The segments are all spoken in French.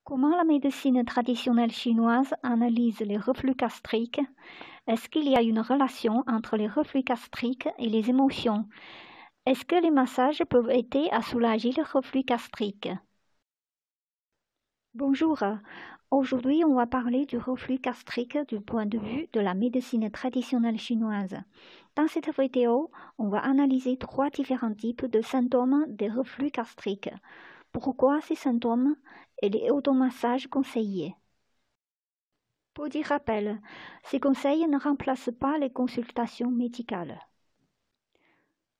Comment la médecine traditionnelle chinoise analyse les reflux gastriques? Est-ce qu'il y a une relation entre les reflux gastriques et les émotions? Est-ce que les massages peuvent aider à soulager le reflux gastrique? Bonjour, aujourd'hui on va parler du reflux gastrique du point de vue de la médecine traditionnelle chinoise. Dans cette vidéo, on va analyser 3 différents types de symptômes des reflux gastriques. Pourquoi ces symptômes et les automassages conseillés? Petit rappel, ces conseils ne remplacent pas les consultations médicales.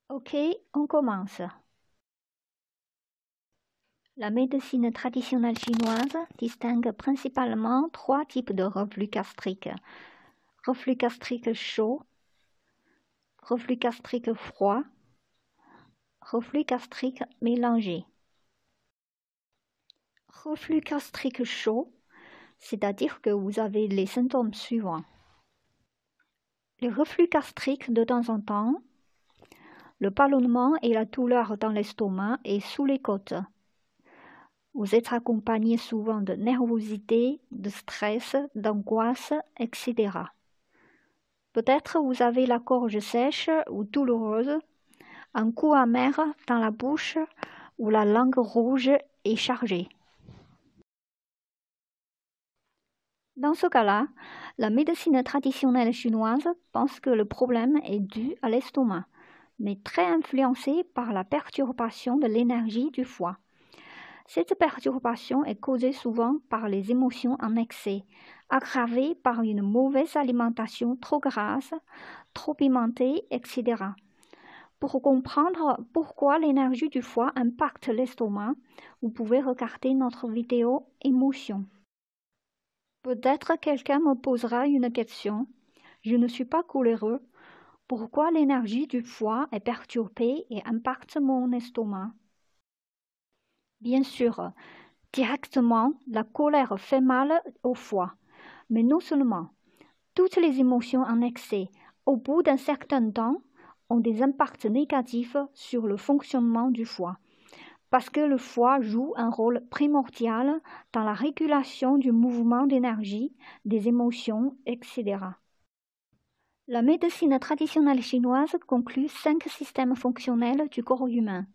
Ok, on commence. La médecine traditionnelle chinoise distingue principalement 3 types de reflux gastrique. Reflux gastrique chaud, reflux gastrique froid, reflux gastrique mélangé. Reflux gastrique chaud, c'est-à-dire que vous avez les symptômes suivants. Le reflux gastrique de temps en temps, le ballonnement et la douleur dans l'estomac et sous les côtes. Vous êtes accompagné souvent de nervosité, de stress, d'angoisse, etc. Peut-être vous avez la gorge sèche ou douloureuse, un goût amer dans la bouche ou la langue rouge et chargée. Dans ce cas-là, la médecine traditionnelle chinoise pense que le problème est dû à l'estomac, mais très influencé par la perturbation de l'énergie du foie. Cette perturbation est causée souvent par les émotions en excès, aggravée par une mauvaise alimentation trop grasse, trop pimentée, etc. Pour comprendre pourquoi l'énergie du foie impacte l'estomac, vous pouvez regarder notre vidéo Émotions. Peut-être quelqu'un me posera une question. Je ne suis pas coléreux. Pourquoi l'énergie du foie est perturbée et impacte mon estomac? Bien sûr, directement, la colère fait mal au foie. Mais non seulement, toutes les émotions en excès, au bout d'un certain temps, ont des impacts négatifs sur le fonctionnement du foie, parce que le foie joue un rôle primordial dans la régulation du mouvement d'énergie, des émotions, etc. La médecine traditionnelle chinoise conclut 5 systèmes fonctionnels du corps humain,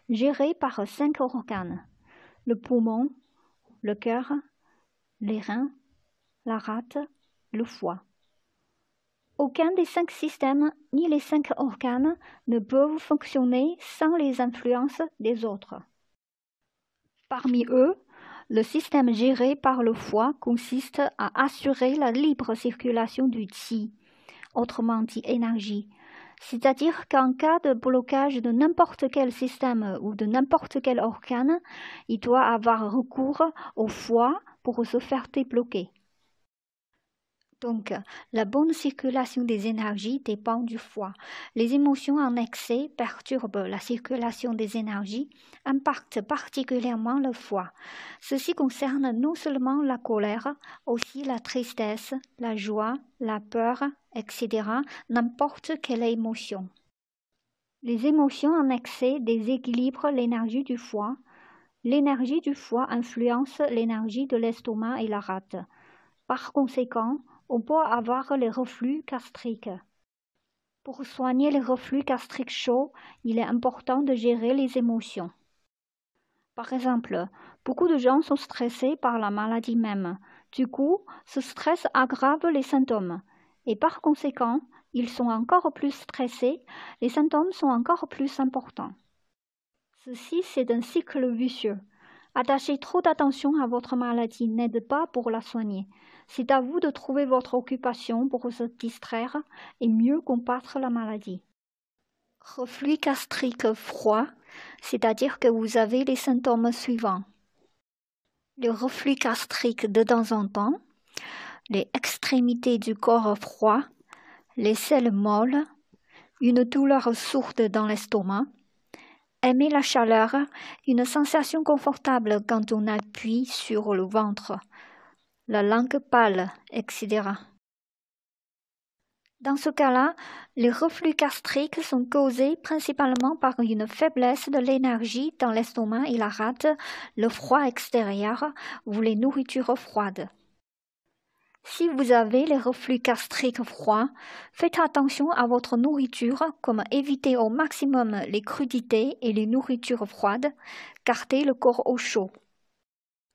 gérés par 5 organes: le poumon, le cœur, les reins, la rate, le foie. Aucun des 5 systèmes ni les 5 organes ne peuvent fonctionner sans les influences des autres. Parmi eux, le système géré par le foie consiste à assurer la libre circulation du qi, autrement dit énergie, c'est-à-dire qu'en cas de blocage de n'importe quel système ou de n'importe quel organe, il doit avoir recours au foie pour se faire débloquer. Donc, la bonne circulation des énergies dépend du foie. Les émotions en excès perturbent la circulation des énergies, impactent particulièrement le foie. Ceci concerne non seulement la colère, aussi la tristesse, la joie, la peur, etc., n'importe quelle émotion. Les émotions en excès déséquilibrent l'énergie du foie. L'énergie du foie influence l'énergie de l'estomac et la rate. Par conséquent, on peut avoir les reflux gastriques. Pour soigner les reflux gastriques chauds, il est important de gérer les émotions. Par exemple, beaucoup de gens sont stressés par la maladie même. Du coup, ce stress aggrave les symptômes. Et par conséquent, ils sont encore plus stressés, les symptômes sont encore plus importants. Ceci, c'est un cycle vicieux. Attacher trop d'attention à votre maladie n'aide pas pour la soigner. C'est à vous de trouver votre occupation pour se distraire et mieux combattre la maladie. Reflux gastrique froid, c'est-à-dire que vous avez les symptômes suivants. Le reflux gastrique de temps en temps, les extrémités du corps froid, les selles molles, une douleur sourde dans l'estomac, aimer la chaleur, une sensation confortable quand on appuie sur le ventre, la langue pâle, etc. Dans ce cas-là, les reflux gastriques sont causés principalement par une faiblesse de l'énergie dans l'estomac et la rate, le froid extérieur ou les nourritures froides. Si vous avez les reflux gastriques froids, faites attention à votre nourriture, comme éviter au maximum les crudités et les nourritures froides, gardez le corps au chaud.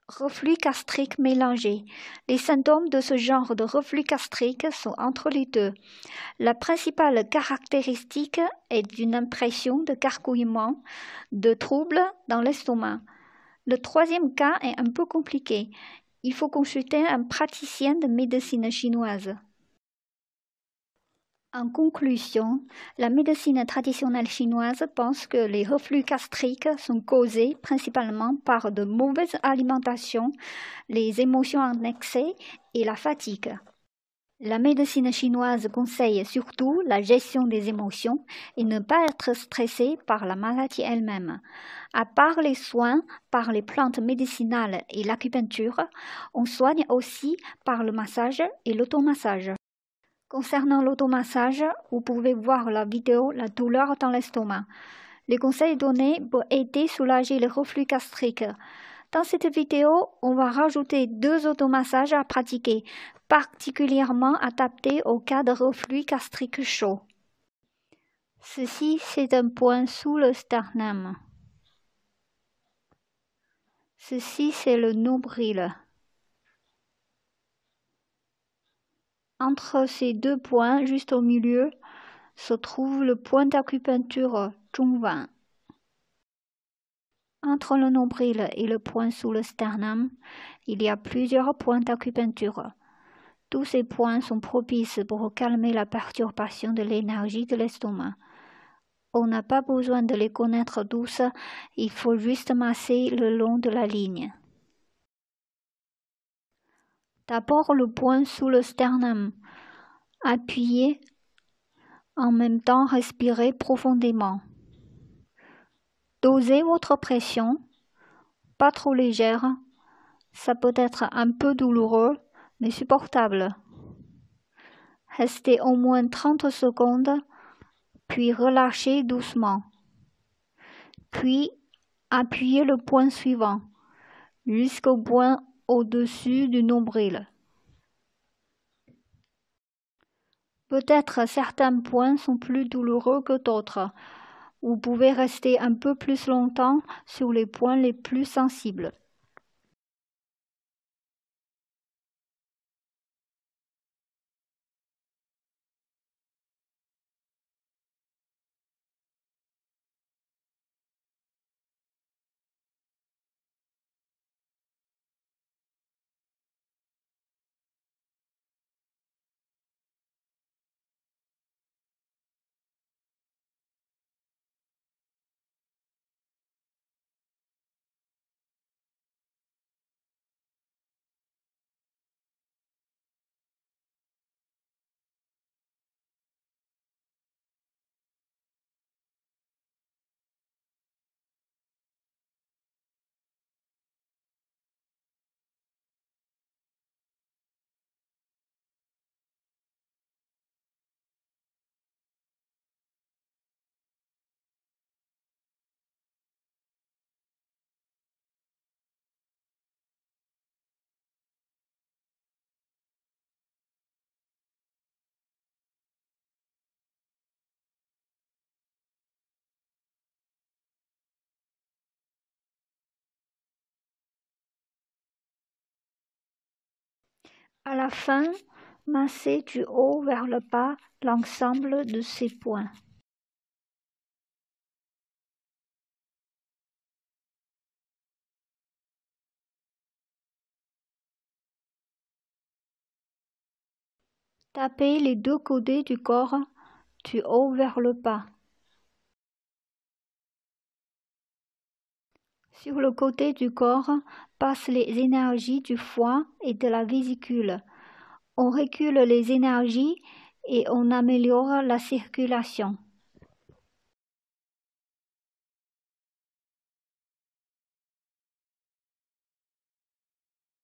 Reflux gastrique mélangé. Les symptômes de ce genre de reflux gastrique sont entre les deux. La principale caractéristique est une impression de gargouillement, de troubles dans l'estomac. Le troisième cas est un peu compliqué. Il faut consulter un praticien de médecine chinoise. En conclusion, la médecine traditionnelle chinoise pense que les reflux gastriques sont causés principalement par de mauvaises alimentations, les émotions en excès et la fatigue. La médecine chinoise conseille surtout la gestion des émotions et ne pas être stressé par la maladie elle-même. À part les soins par les plantes médicinales et l'acupuncture, on soigne aussi par le massage et l'automassage. Concernant l'automassage, vous pouvez voir la vidéo La douleur dans l'estomac. Les conseils donnés pour aider à soulager les reflux gastriques. Dans cette vidéo, on va rajouter 2 automassages à pratiquer, particulièrement adaptés au cas de reflux gastrique chaud. Ceci, c'est un point sous le sternum. Ceci, c'est le nombril. Entre ces 2 points, juste au milieu, se trouve le point d'acupuncture Zhongwan. Entre le nombril et le point sous le sternum, il y a plusieurs points d'acupuncture. Tous ces points sont propices pour calmer la perturbation de l'énergie de l'estomac. On n'a pas besoin de les connaître tous, il faut juste masser le long de la ligne. D'abord le point sous le sternum. Appuyez, en même temps respirez profondément. Dosez votre pression, pas trop légère, ça peut être un peu douloureux, mais supportable. Restez au moins 30 secondes, puis relâchez doucement. Puis, appuyez le point suivant, jusqu'au point au-dessus du nombril. Peut-être certains points sont plus douloureux que d'autres. Vous pouvez rester un peu plus longtemps sur les points les plus sensibles. À la fin, massez du haut vers le bas l'ensemble de ces points. Tapez les 2 côtés du corps, du haut vers le bas. Sur le côté du corps passent les énergies du foie et de la vésicule. On recule les énergies et on améliore la circulation.